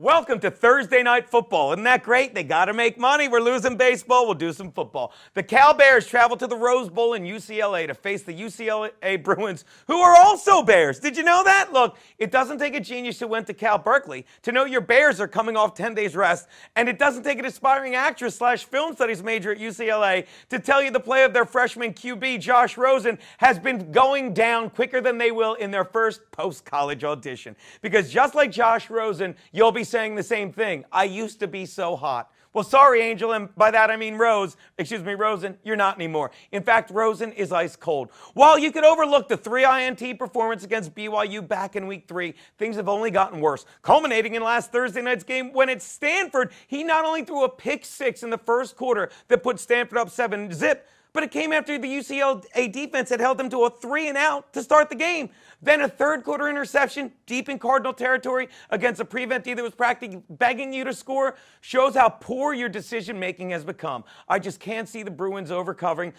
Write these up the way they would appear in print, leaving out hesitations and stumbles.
Welcome to Thursday Night Football. Isn't that great? They got to make money. We're losing baseball. We'll do some football. The Cal Bears travel to the Rose Bowl in UCLA to face the UCLA Bruins, who are also Bears. Did you know that? Look, it doesn't take a genius who went to Cal Berkeley to know your Bears are coming off 10 days rest, and it doesn't take an aspiring actress / film studies major at UCLA to tell you the play of their freshman QB, Josh Rosen, has been going down quicker than they will in their first post-college audition. Because just like Josh Rosen, you'll be saying the same thing. I used to be so hot. Well, sorry, Angel, and by that I mean Rosen, you're not anymore. In fact, Rosen is ice cold. While you could overlook the 3 INT performance against BYU back in week 3, things have only gotten worse, culminating in last Thursday night's game when at Stanford, he not only threw a pick 6 in the first quarter that put Stanford up 7-0, but it came after the UCLA defense had held them to a 3-and-out to start the game. Then a third-quarter interception deep in Cardinal territory against a preventee that was practically begging you to score shows how poor your decision-making has become. I just can't see the Bruins overcoming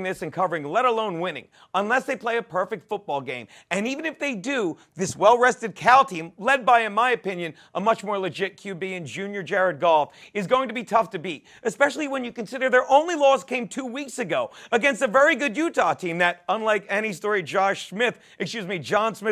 this and covering, let alone winning, unless they play a perfect football game. And even if they do, this well-rested Cal team, led by, in my opinion, a much more legit QB in junior Jared Goff, is going to be tough to beat, especially when you consider their only loss came 2 weeks ago against a very good Utah team that, unlike any story John Smith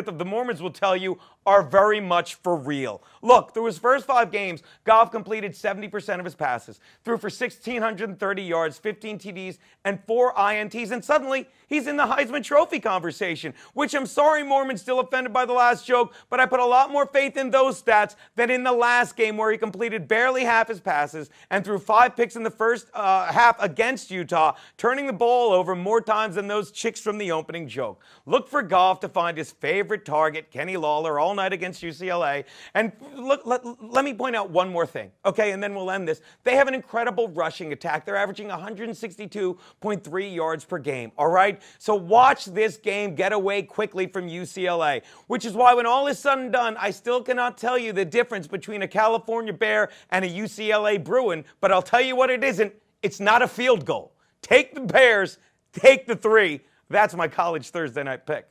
of the Mormons will tell you, are very much for real. Look, through his first 5 games, Goff completed 70% of his passes, threw for 1,630 yards, 15 TDs, and 4 INTs, and suddenly he's in the Heisman Trophy conversation, which I'm sorry, Mormons, still offended by the last joke, but I put a lot more faith in those stats than in the last game where he completed barely half his passes and threw 5 picks in the first half against Utah, turning the ball over more times than those chicks from the opening joke. Look for Goff to find his favorite target, Kenny Lawler, all night against UCLA. And look, let me point out one more thing, okay, and then we'll end this. They have an incredible rushing attack. They're averaging 162.3 yards per game, all right? So watch this game get away quickly from UCLA, which is why when all is said and done, I still cannot tell you the difference between a California Bear and a UCLA Bruin, but I'll tell you what it isn't. It's not a field goal. Take the Bears, take the 3. That's my college Thursday night pick.